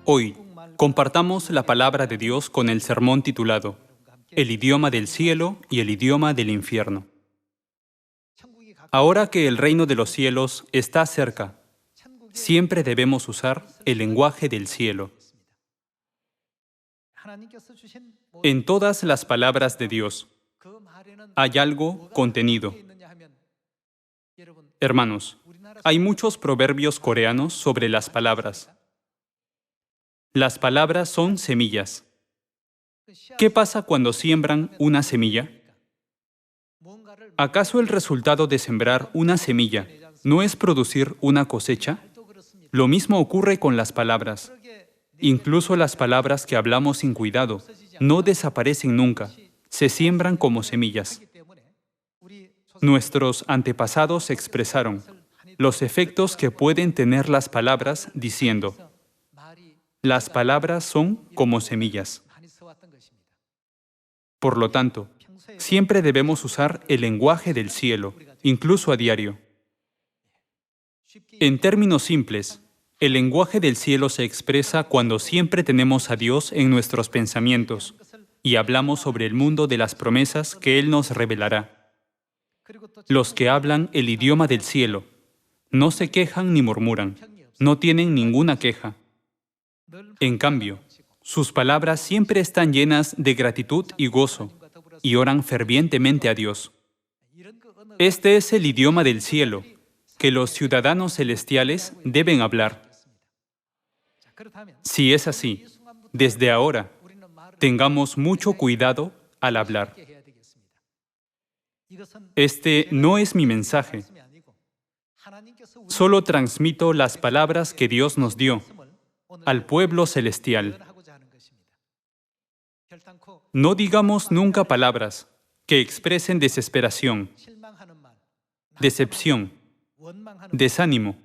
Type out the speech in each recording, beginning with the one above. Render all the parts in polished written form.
Hoy, compartamos la palabra de Dios con el sermón titulado El idioma del cielo y el idioma del infierno. Ahora que el reino de los cielos está cerca, siempre debemos usar el lenguaje del cielo. En todas las palabras de Dios hay algo contenido. Hermanos, hay muchos proverbios coreanos sobre las palabras. Las palabras son semillas. ¿Qué pasa cuando siembran una semilla? ¿Acaso el resultado de sembrar una semilla no es producir una cosecha? Lo mismo ocurre con las palabras. Incluso las palabras que hablamos sin cuidado no desaparecen nunca, se siembran como semillas. Nuestros antepasados expresaron los efectos que pueden tener las palabras diciendo: las palabras son como semillas. Por lo tanto, siempre debemos usar el lenguaje del cielo, incluso a diario. En términos simples, el lenguaje del cielo se expresa cuando siempre tenemos a Dios en nuestros pensamientos y hablamos sobre el mundo de las promesas que Él nos revelará. Los que hablan el idioma del cielo no se quejan ni murmuran, no tienen ninguna queja. En cambio, sus palabras siempre están llenas de gratitud y gozo, y oran fervientemente a Dios. Este es el idioma del cielo, que los ciudadanos celestiales deben hablar. Si es así, desde ahora, tengamos mucho cuidado al hablar. Este no es mi mensaje. Solo transmito las palabras que Dios nos dio al pueblo celestial. No digamos nunca palabras que expresen desesperación, decepción, desánimo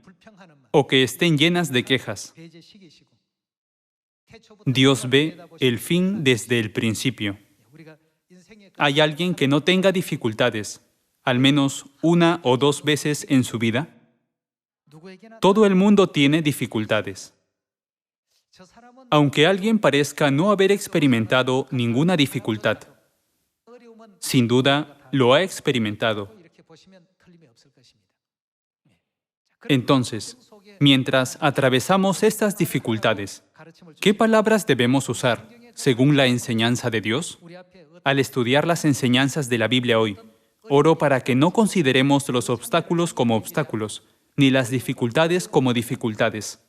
o que estén llenas de quejas. Dios ve el fin desde el principio. ¿Hay alguien que no tenga dificultades, al menos una o dos veces en su vida? Todo el mundo tiene dificultades. Aunque alguien parezca no haber experimentado ninguna dificultad, sin duda lo ha experimentado. Entonces, mientras atravesamos estas dificultades, ¿qué palabras debemos usar según la enseñanza de Dios? Al estudiar las enseñanzas de la Biblia hoy, oro para que no consideremos los obstáculos como obstáculos, ni las dificultades como dificultades.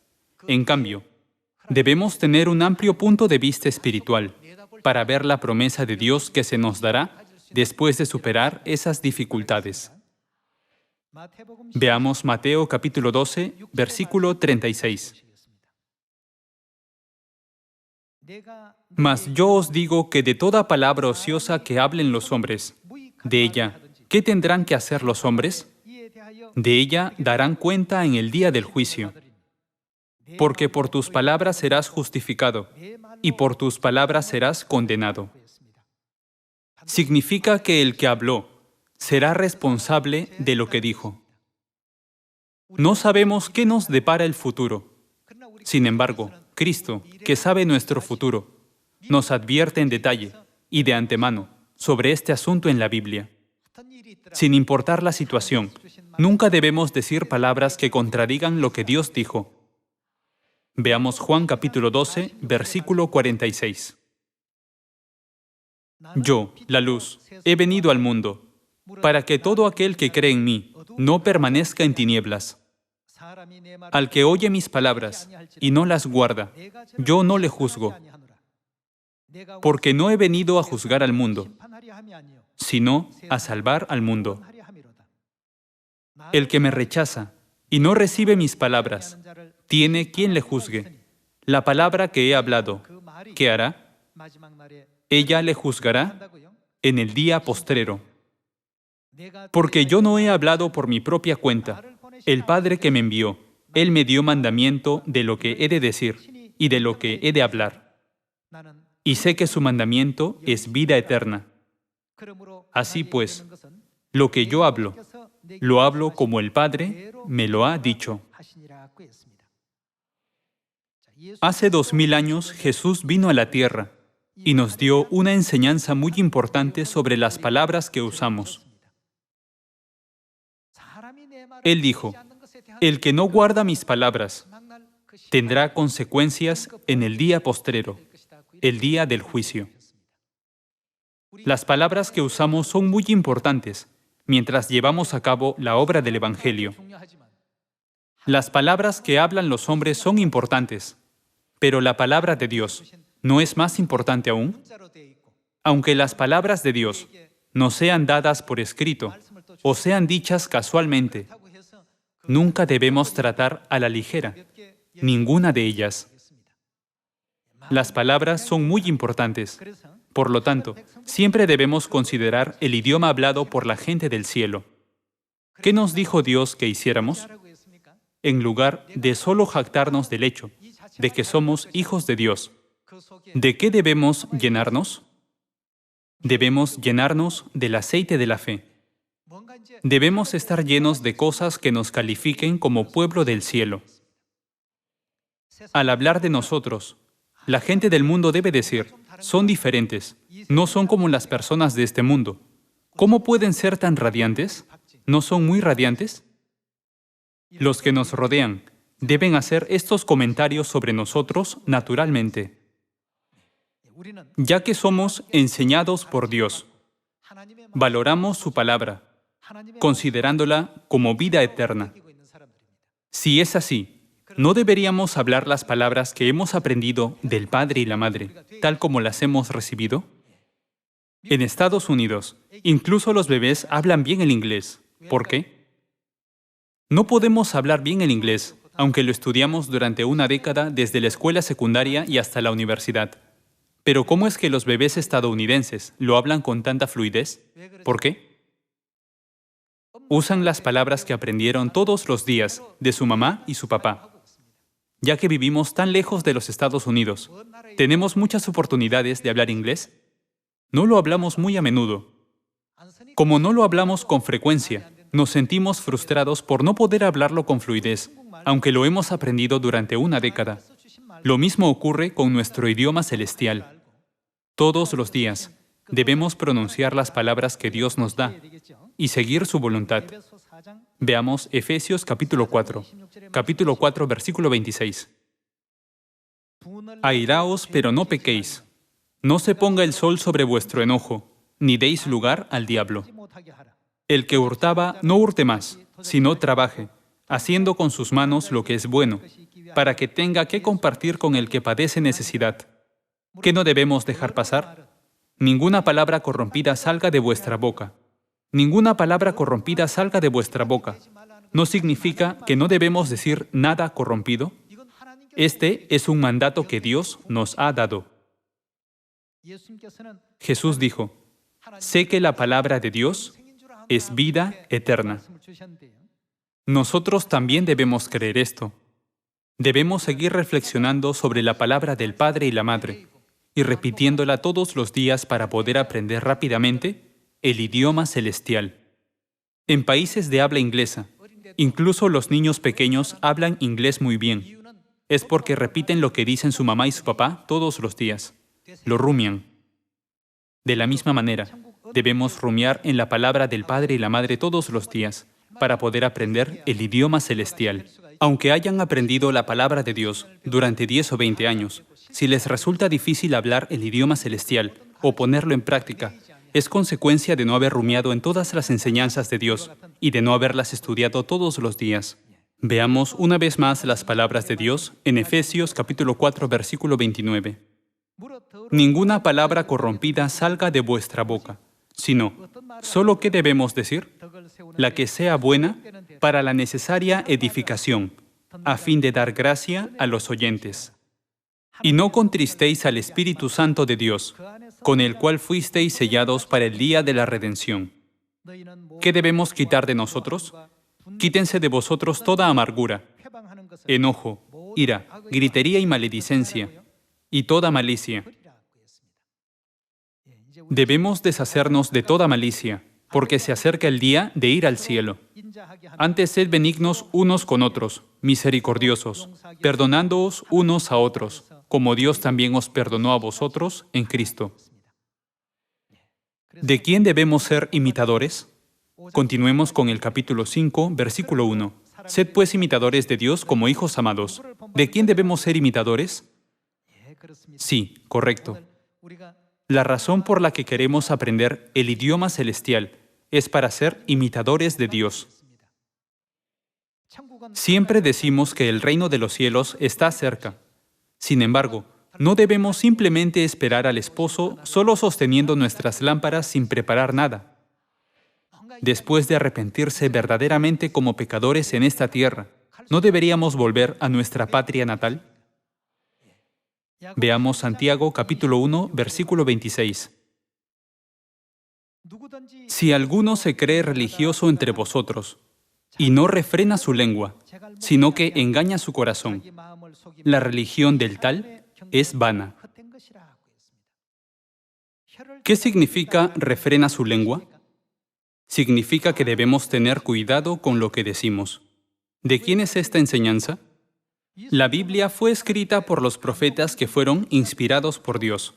En cambio, debemos tener un amplio punto de vista espiritual para ver la promesa de Dios que se nos dará después de superar esas dificultades. Veamos Mateo capítulo 12, versículo 36. Mas yo os digo que de toda palabra ociosa que hablen los hombres, de ella, ¿qué tendrán que hacer los hombres? De ella darán cuenta en el día del juicio. Porque por tus palabras serás justificado, y por tus palabras serás condenado. Significa que el que habló será responsable de lo que dijo. No sabemos qué nos depara el futuro. Sin embargo, Cristo, que sabe nuestro futuro, nos advierte en detalle y de antemano sobre este asunto en la Biblia. Sin importar la situación, nunca debemos decir palabras que contradigan lo que Dios dijo. Veamos Juan capítulo 12, versículo 46. Yo, la luz, he venido al mundo, para que todo aquel que cree en mí no permanezca en tinieblas. Al que oye mis palabras y no las guarda, yo no le juzgo, porque no he venido a juzgar al mundo, sino a salvar al mundo. El que me rechaza y no recibe mis palabras, tiene quien le juzgue. La palabra que he hablado, ¿qué hará? Ella le juzgará en el día postrero. Porque yo no he hablado por mi propia cuenta. El Padre que me envió, Él me dio mandamiento de lo que he de decir y de lo que he de hablar. Y sé que su mandamiento es vida eterna. Así pues, lo que yo hablo, lo hablo como el Padre me lo ha dicho. Hace 2000 años Jesús vino a la tierra y nos dio una enseñanza muy importante sobre las palabras que usamos. Él dijo, el que no guarda mis palabras tendrá consecuencias en el día postrero, el día del juicio. Las palabras que usamos son muy importantes mientras llevamos a cabo la obra del Evangelio. Las palabras que hablan los hombres son importantes, pero la palabra de Dios ¿no es más importante aún? Aunque las palabras de Dios no sean dadas por escrito o sean dichas casualmente, nunca debemos tratar a la ligera ninguna de ellas. Las palabras son muy importantes. Por lo tanto, siempre debemos considerar el idioma hablado por la gente del cielo. ¿Qué nos dijo Dios que hiciéramos? En lugar de solo jactarnos del hecho de que somos hijos de Dios, ¿de qué debemos llenarnos? Debemos llenarnos del aceite de la fe. Debemos estar llenos de cosas que nos califiquen como pueblo del cielo. Al hablar de nosotros, la gente del mundo debe decir, son diferentes, no son como las personas de este mundo. ¿Cómo pueden ser tan radiantes? ¿No son muy radiantes? Los que nos rodean deben hacer estos comentarios sobre nosotros naturalmente, ya que somos enseñados por Dios. Valoramos su palabra, considerándola como vida eterna. Si es así, ¿no deberíamos hablar las palabras que hemos aprendido del Padre y la Madre, tal como las hemos recibido? En Estados Unidos, incluso los bebés hablan bien el inglés. ¿Por qué? No podemos hablar bien el inglés, aunque lo estudiamos durante una década desde la escuela secundaria y hasta la universidad. Pero ¿cómo es que los bebés estadounidenses lo hablan con tanta fluidez? ¿Por qué? Usan las palabras que aprendieron todos los días de su mamá y su papá. Ya que vivimos tan lejos de los Estados Unidos, ¿tenemos muchas oportunidades de hablar inglés? No lo hablamos muy a menudo. Como no lo hablamos con frecuencia, nos sentimos frustrados por no poder hablarlo con fluidez, aunque lo hemos aprendido durante una década. Lo mismo ocurre con nuestro idioma celestial. Todos los días debemos pronunciar las palabras que Dios nos da y seguir su voluntad. Veamos Efesios capítulo 4, versículo 26. Airaos, pero no pequéis. No se ponga el sol sobre vuestro enojo, ni deis lugar al diablo. El que hurtaba, no hurte más, sino trabaje, haciendo con sus manos lo que es bueno, para que tenga que compartir con el que padece necesidad. ¿Qué no debemos dejar pasar? Ninguna palabra corrompida salga de vuestra boca. Ninguna palabra corrompida salga de vuestra boca. ¿No significa que no debemos decir nada corrompido? Este es un mandato que Dios nos ha dado. Jesús dijo, sé que la palabra de Dios es vida eterna. Nosotros también debemos creer esto. Debemos seguir reflexionando sobre la palabra del Padre y la Madre y repitiéndola todos los días para poder aprender rápidamente el idioma celestial. En países de habla inglesa, incluso los niños pequeños hablan inglés muy bien. Es porque repiten lo que dicen su mamá y su papá todos los días. Lo rumian. De la misma manera, debemos rumiar en la palabra del Padre y la Madre todos los días para poder aprender el idioma celestial. Aunque hayan aprendido la palabra de Dios durante 10 o 20 años, si les resulta difícil hablar el idioma celestial o ponerlo en práctica, es consecuencia de no haber rumiado en todas las enseñanzas de Dios y de no haberlas estudiado todos los días. Veamos una vez más las palabras de Dios en Efesios capítulo 4, versículo 29. Ninguna palabra corrompida salga de vuestra boca, sino, ¿solo qué debemos decir? La que sea buena para la necesaria edificación, a fin de dar gracia a los oyentes. Y no contristéis al Espíritu Santo de Dios, con el cual fuisteis sellados para el día de la redención. ¿Qué debemos quitar de nosotros? Quítense de vosotros toda amargura, enojo, ira, gritería y maledicencia, y toda malicia. Debemos deshacernos de toda malicia, porque se acerca el día de ir al cielo. Antes sed benignos unos con otros, misericordiosos, perdonándoos unos a otros, como Dios también os perdonó a vosotros en Cristo. ¿De quién debemos ser imitadores? Continuemos con el capítulo 5, versículo 1. Sed pues imitadores de Dios como hijos amados. ¿De quién debemos ser imitadores? Sí, correcto. La razón por la que queremos aprender el idioma celestial es para ser imitadores de Dios. Siempre decimos que el reino de los cielos está cerca. Sin embargo, no debemos simplemente esperar al esposo solo sosteniendo nuestras lámparas sin preparar nada. Después de arrepentirse verdaderamente como pecadores en esta tierra, ¿no deberíamos volver a nuestra patria natal? Veamos Santiago capítulo 1, versículo 26. Si alguno se cree religioso entre vosotros y no refrena su lengua, sino que engaña su corazón, la religión del tal es vana. ¿Qué significa refrena su lengua? Significa que debemos tener cuidado con lo que decimos. ¿De quién es esta enseñanza? La Biblia fue escrita por los profetas que fueron inspirados por Dios.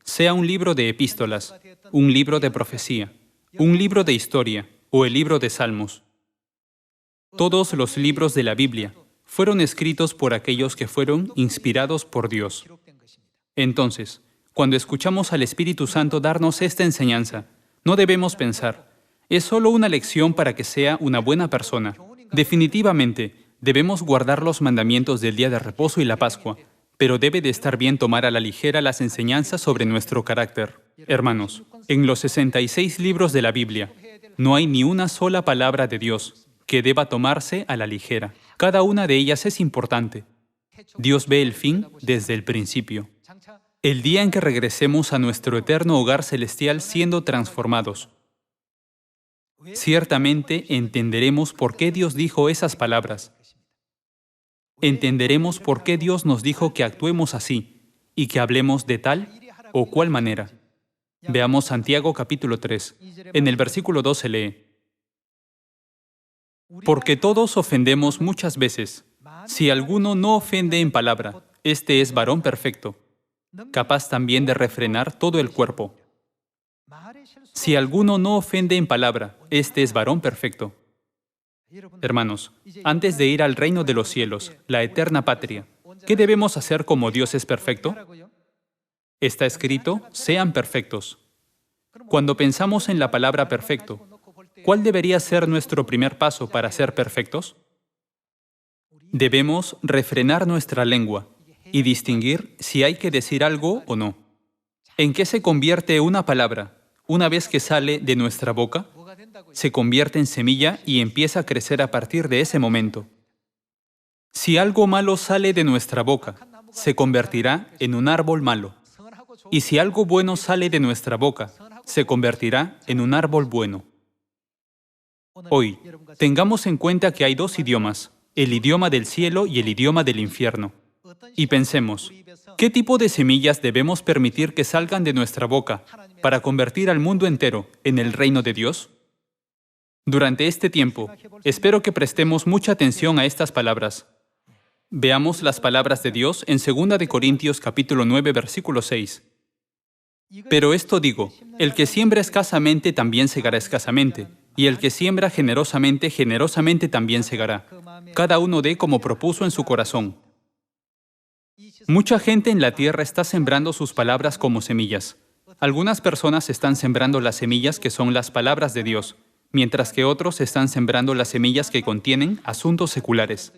Sea un libro de epístolas, un libro de profecía, un libro de historia o el libro de Salmos. Todos los libros de la Biblia fueron escritos por aquellos que fueron inspirados por Dios. Entonces, cuando escuchamos al Espíritu Santo darnos esta enseñanza, no debemos pensar, es solo una lección para que sea una buena persona. Definitivamente, debemos guardar los mandamientos del día de reposo y la Pascua, pero debe de estar bien tomar a la ligera las enseñanzas sobre nuestro carácter. Hermanos, en los 66 libros de la Biblia, no hay ni una sola palabra de Dios que deba tomarse a la ligera. Cada una de ellas es importante. Dios ve el fin desde el principio. El día en que regresemos a nuestro eterno hogar celestial siendo transformados, ciertamente entenderemos por qué Dios dijo esas palabras. Entenderemos por qué Dios nos dijo que actuemos así y que hablemos de tal o cual manera. Veamos Santiago capítulo 3. En el versículo 2 se lee: porque todos ofendemos muchas veces. Si alguno no ofende en palabra, este es varón perfecto, capaz también de refrenar todo el cuerpo. Si alguno no ofende en palabra, este es varón perfecto. Hermanos, antes de ir al reino de los cielos, la eterna patria, ¿qué debemos hacer como Dios es perfecto? Está escrito, sean perfectos. Cuando pensamos en la palabra perfecto, ¿cuál debería ser nuestro primer paso para ser perfectos? Debemos refrenar nuestra lengua y distinguir si hay que decir algo o no. ¿En qué se convierte una palabra una vez que sale de nuestra boca? Se convierte en semilla y empieza a crecer a partir de ese momento. Si algo malo sale de nuestra boca, se convertirá en un árbol malo. Y si algo bueno sale de nuestra boca, se convertirá en un árbol bueno. Hoy, tengamos en cuenta que hay dos idiomas, el idioma del cielo y el idioma del infierno. Y pensemos, ¿qué tipo de semillas debemos permitir que salgan de nuestra boca para convertir al mundo entero en el reino de Dios? Durante este tiempo, espero que prestemos mucha atención a estas palabras. Veamos las palabras de Dios en 2 de Corintios capítulo 9, versículo 6. Pero esto digo, el que siembra escasamente también segará escasamente, y el que siembra generosamente, generosamente también segará. Cada uno dé como propuso en su corazón. Mucha gente en la tierra está sembrando sus palabras como semillas. Algunas personas están sembrando las semillas que son las palabras de Dios, mientras que otros están sembrando las semillas que contienen asuntos seculares.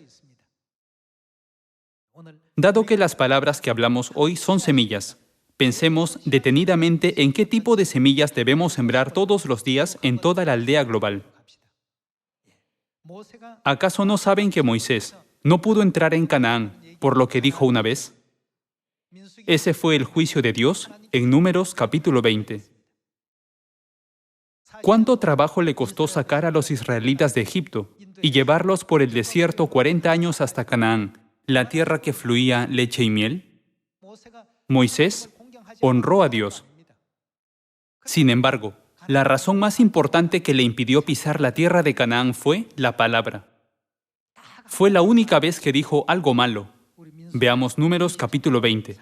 Dado que las palabras que hablamos hoy son semillas, pensemos detenidamente en qué tipo de semillas debemos sembrar todos los días en toda la aldea global. ¿Acaso no saben que Moisés no pudo entrar en Canaán por lo que dijo una vez? Ese fue el juicio de Dios en Números capítulo 20. ¿Cuánto trabajo le costó sacar a los israelitas de Egipto y llevarlos por el desierto 40 años hasta Canaán, la tierra que fluía leche y miel? Moisés honró a Dios. Sin embargo, La razón más importante que le impidió pisar la tierra de Canaán fue la palabra. Fue la única vez que dijo algo malo. Veamos Números capítulo 20.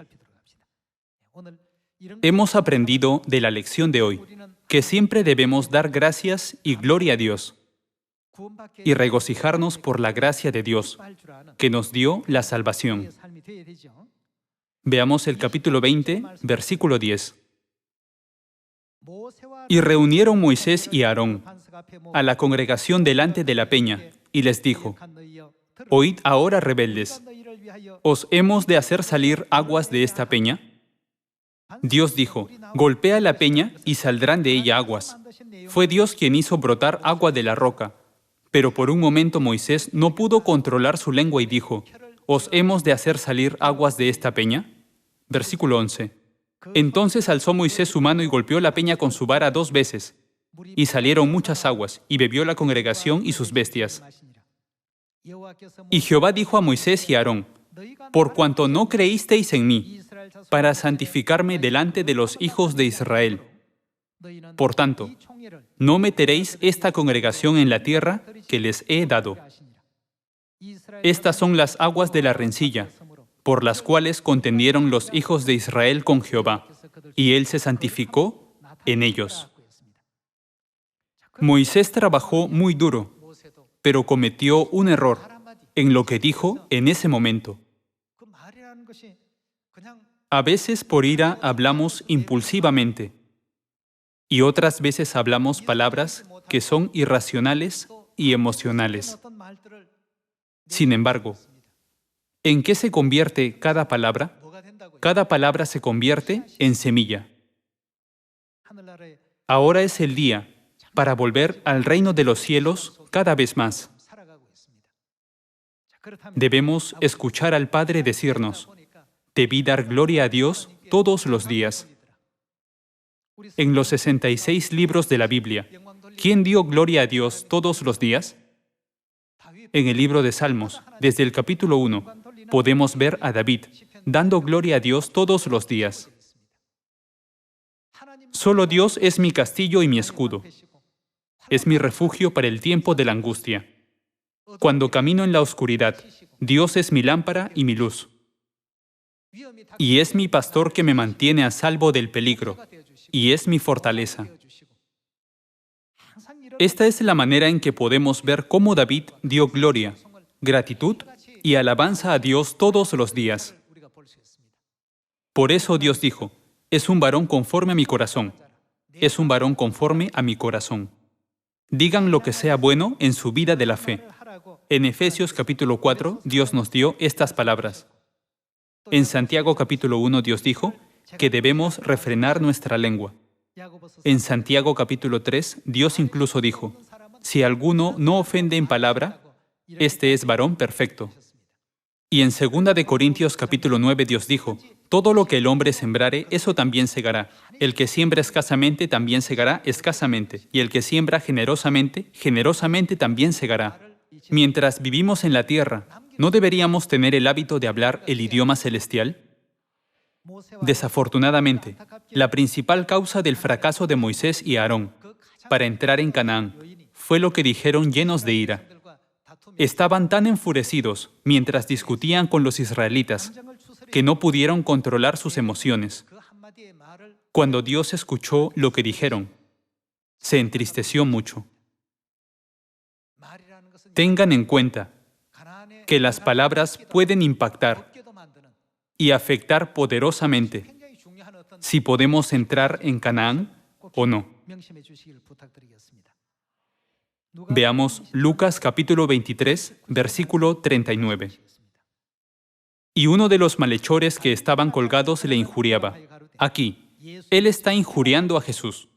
Hemos aprendido de la lección de hoy que siempre debemos dar gracias y gloria a Dios y regocijarnos por la gracia de Dios, que nos dio la salvación. Veamos el capítulo 20, versículo 10. Y reunieron Moisés y Aarón a la congregación delante de la peña, y les dijo: Oíd ahora, rebeldes, ¿os hemos de hacer salir aguas de esta peña? Dios dijo: Golpea la peña y saldrán de ella aguas. Fue Dios quien hizo brotar agua de la roca. Pero por un momento Moisés no pudo controlar su lengua y dijo: ¿Os hemos de hacer salir aguas de esta peña? Versículo 11. Entonces alzó Moisés su mano y golpeó la peña con su vara 2 veces, y salieron muchas aguas, y bebió la congregación y sus bestias. Y Jehová dijo a Moisés y a Aarón: Por cuanto no creísteis en mí, para santificarme delante de los hijos de Israel, por tanto, no meteréis esta congregación en la tierra que les he dado. Estas son las aguas de la rencilla, por las cuales contendieron los hijos de Israel con Jehová, y él se santificó en ellos. Moisés trabajó muy duro, pero cometió un error en lo que dijo en ese momento. A veces por ira hablamos impulsivamente, y otras veces hablamos palabras que son irracionales y emocionales. Sin embargo, ¿en qué se convierte cada palabra? Cada palabra se convierte en semilla. Ahora es el día para volver al reino de los cielos cada vez más. Debemos escuchar al Padre decirnos: debí dar gloria a Dios todos los días. En los 66 libros de la Biblia, ¿quién dio gloria a Dios todos los días? En el libro de Salmos, desde el capítulo 1, podemos ver a David dando gloria a Dios todos los días. Solo Dios es mi castillo y mi escudo. Es mi refugio para el tiempo de la angustia. Cuando camino en la oscuridad, Dios es mi lámpara y mi luz. Y es mi pastor que me mantiene a salvo del peligro, y es mi fortaleza. Esta es la manera en que podemos ver cómo David dio gloria, gratitud y alabanza a Dios todos los días. Por eso Dios dijo: es un varón conforme a mi corazón. Es un varón conforme a mi corazón. Digan lo que sea bueno en su vida de la fe. En Efesios capítulo 4, Dios nos dio estas palabras. En Santiago capítulo 1, Dios dijo que debemos refrenar nuestra lengua. En Santiago capítulo 3, Dios incluso dijo: si alguno no ofende en palabra, este es varón perfecto. Y en 2 de Corintios capítulo 9, Dios dijo: todo lo que el hombre sembrare, eso también segará. El que siembra escasamente, también segará escasamente. Y el que siembra generosamente, generosamente también segará. Mientras vivimos en la tierra, ¿no deberíamos tener el hábito de hablar el idioma celestial? Desafortunadamente, la principal causa del fracaso de Moisés y Aarón para entrar en Canaán fue lo que dijeron llenos de ira. Estaban tan enfurecidos mientras discutían con los israelitas que no pudieron controlar sus emociones. Cuando Dios escuchó lo que dijeron, se entristeció mucho. Tengan en cuenta que las palabras pueden impactar y afectar poderosamente si podemos entrar en Canaán o no. Veamos Lucas capítulo 23, versículo 39. Y uno de los malhechores que estaban colgados le injuriaba: aquí, él está injuriando a Jesús.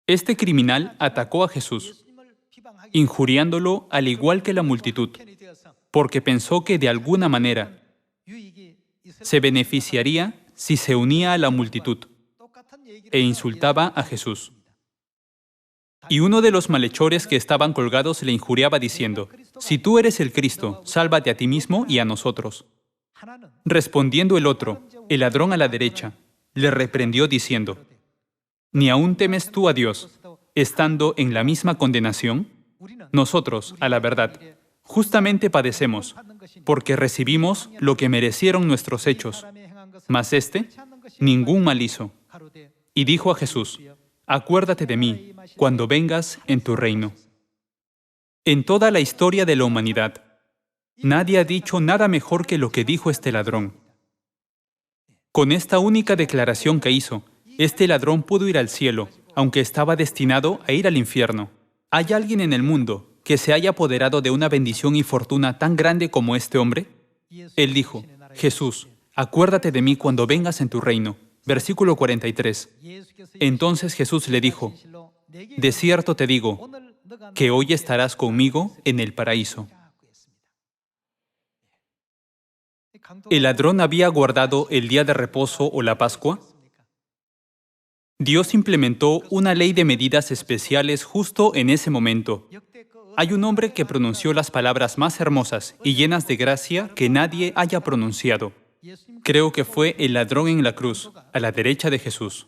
Este criminal atacó a Jesús, injuriándolo al igual que la multitud, porque pensó que de alguna manera se beneficiaría si se unía a la multitud e insultaba a Jesús. Y uno de los malhechores que estaban colgados le injuriaba diciendo: si tú eres el Cristo, sálvate a ti mismo y a nosotros. Respondiendo el otro, el ladrón a la derecha, le reprendió diciendo: ¿Ni aún temes tú a Dios, estando en la misma condenación? Nosotros, a la verdad, justamente padecemos, porque recibimos lo que merecieron nuestros hechos, mas éste ningún mal hizo. Y dijo a Jesús: acuérdate de mí cuando vengas en tu reino. En toda la historia de la humanidad, nadie ha dicho nada mejor que lo que dijo este ladrón. Con esta única declaración que hizo, este ladrón pudo ir al cielo, aunque estaba destinado a ir al infierno. ¿Hay alguien en el mundo que se haya apoderado de una bendición y fortuna tan grande como este hombre? Él dijo: Jesús, acuérdate de mí cuando vengas en tu reino. Versículo 43. Entonces Jesús le dijo: de cierto te digo, que hoy estarás conmigo en el paraíso. ¿El ladrón había guardado el día de reposo o la Pascua? Dios implementó una ley de medidas especiales justo en ese momento. Hay un hombre que pronunció las palabras más hermosas y llenas de gracia que nadie haya pronunciado. Creo que fue el ladrón en la cruz, a la derecha de Jesús.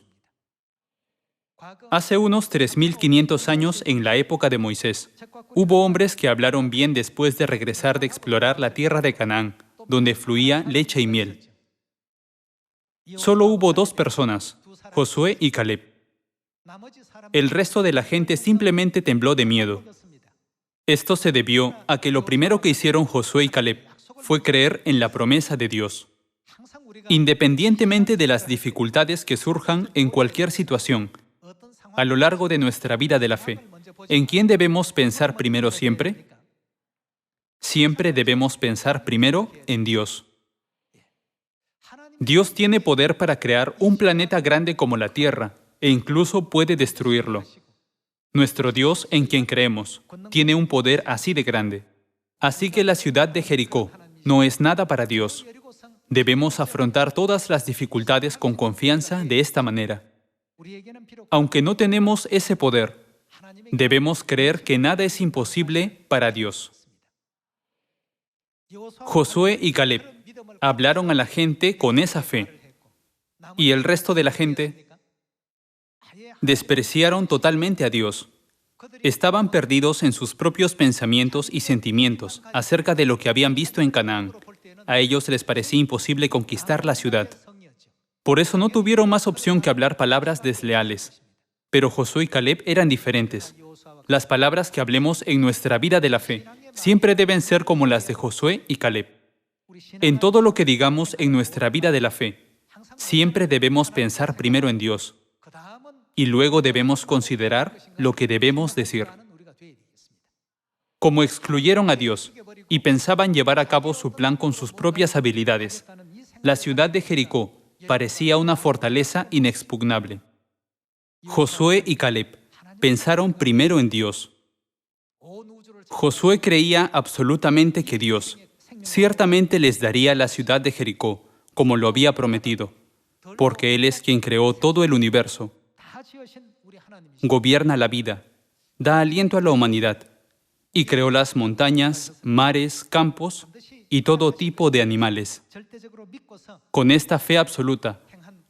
Hace unos 3500 años, en la época de Moisés, hubo hombres que hablaron bien después de regresar de explorar la tierra de Canaán, donde fluía leche y miel. Solo hubo dos personas, Josué y Caleb. El resto de la gente simplemente tembló de miedo. Esto se debió a que lo primero que hicieron Josué y Caleb fue creer en la promesa de Dios. Independientemente de las dificultades que surjan en cualquier situación, a lo largo de nuestra vida de la fe, ¿en quién debemos pensar primero siempre? Siempre debemos pensar primero en Dios. Dios tiene poder para crear un planeta grande como la Tierra, e incluso puede destruirlo. Nuestro Dios, en quien creemos, tiene un poder así de grande. Así que la ciudad de Jericó no es nada para Dios. Debemos afrontar todas las dificultades con confianza de esta manera. Aunque no tenemos ese poder, debemos creer que nada es imposible para Dios. Josué y Caleb hablaron a la gente con esa fe, y el resto de la gente despreciaron totalmente a Dios. Estaban perdidos en sus propios pensamientos y sentimientos acerca de lo que habían visto en Canaán. A ellos les parecía imposible conquistar la ciudad. Por eso no tuvieron más opción que hablar palabras desleales. Pero Josué y Caleb eran diferentes. Las palabras que hablemos en nuestra vida de la fe siempre deben ser como las de Josué y Caleb. En todo lo que digamos en nuestra vida de la fe, siempre debemos pensar primero en Dios, y luego debemos considerar lo que debemos decir. Como excluyeron a Dios y pensaban llevar a cabo su plan con sus propias habilidades, la ciudad de Jericó parecía una fortaleza inexpugnable. Josué y Caleb pensaron primero en Dios. Josué creía absolutamente que Dios ciertamente les daría la ciudad de Jericó, como lo había prometido, porque Él es quien creó todo el universo, gobierna la vida, da aliento a la humanidad, y creó las montañas, mares, campos y todo tipo de animales. Con esta fe absoluta,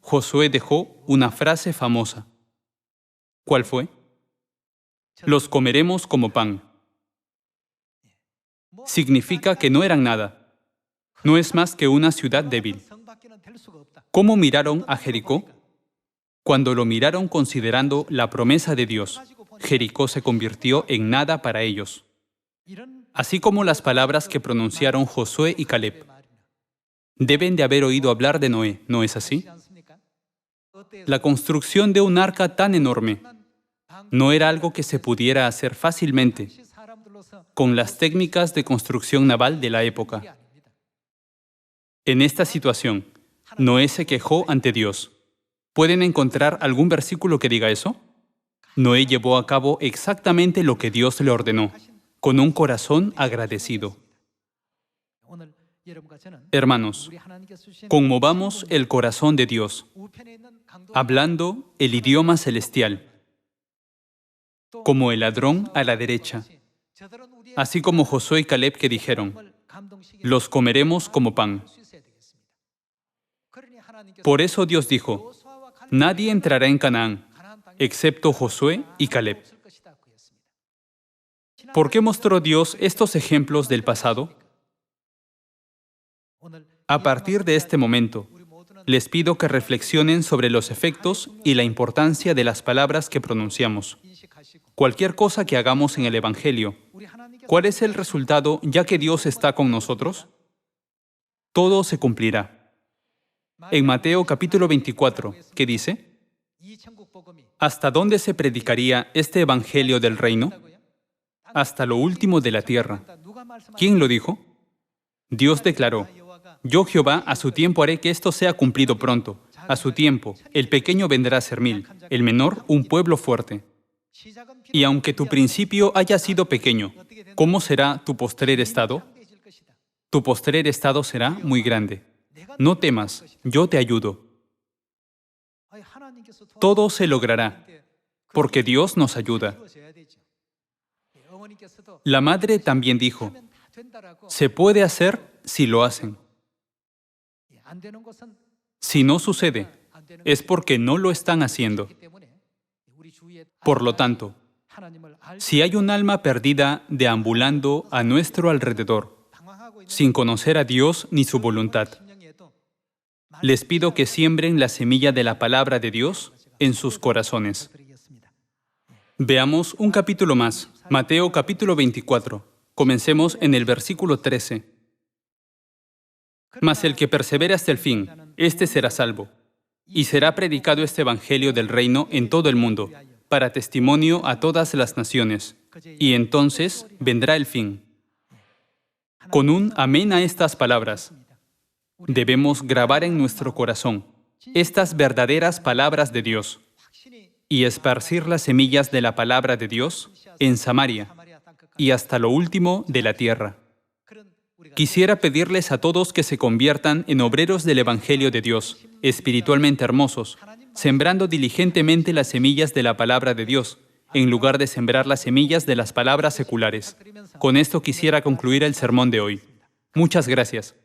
Josué dejó una frase famosa. ¿Cuál fue? Los comeremos como pan. Significa que no eran nada. No es más que una ciudad débil. ¿Cómo miraron a Jericó? Cuando lo miraron considerando la promesa de Dios, Jericó se convirtió en nada para ellos. Así como las palabras que pronunciaron Josué y Caleb. Deben de haber oído hablar de Noé, ¿no es así? La construcción de un arca tan enorme no era algo que se pudiera hacer fácilmente con las técnicas de construcción naval de la época. En esta situación, Noé se quejó ante Dios. ¿Pueden encontrar algún versículo que diga eso? Noé llevó a cabo exactamente lo que Dios le ordenó, con un corazón agradecido. Hermanos, conmovamos el corazón de Dios, hablando el idioma celestial, como el ladrón a la derecha, así como Josué y Caleb que dijeron, los comeremos como pan. Por eso Dios dijo, nadie entrará en Canaán, excepto Josué y Caleb. ¿Por qué mostró Dios estos ejemplos del pasado? A partir de este momento, les pido que reflexionen sobre los efectos y la importancia de las palabras que pronunciamos. Cualquier cosa que hagamos en el Evangelio, ¿cuál es el resultado ya que Dios está con nosotros? Todo se cumplirá. En Mateo capítulo 24, ¿qué dice? ¿Hasta dónde se predicaría este Evangelio del reino? Hasta lo último de la tierra. ¿Quién lo dijo? Dios declaró: yo Jehová a su tiempo haré que esto sea cumplido pronto. A su tiempo, el pequeño vendrá a ser 1000, el menor un pueblo fuerte. Y aunque tu principio haya sido pequeño, ¿cómo será tu postrer estado? Tu postrer estado será muy grande. No temas, yo te ayudo. Todo se logrará, porque Dios nos ayuda. La madre también dijo: se puede hacer si lo hacen. Si no sucede, es porque no lo están haciendo. Por lo tanto, si hay un alma perdida deambulando a nuestro alrededor, sin conocer a Dios ni su voluntad, les pido que siembren la semilla de la palabra de Dios en sus corazones. Veamos un capítulo más, Mateo capítulo 24. Comencemos en el versículo 13. Mas el que persevere hasta el fin, éste será salvo. Y será predicado este evangelio del reino en todo el mundo, para testimonio a todas las naciones. Y entonces vendrá el fin. Con un amén a estas palabras, debemos grabar en nuestro corazón estas verdaderas palabras de Dios y esparcir las semillas de la palabra de Dios en Samaria y hasta lo último de la tierra. Quisiera pedirles a todos que se conviertan en obreros del Evangelio de Dios, espiritualmente hermosos, sembrando diligentemente las semillas de la palabra de Dios, en lugar de sembrar las semillas de las palabras seculares. Con esto quisiera concluir el sermón de hoy. Muchas gracias.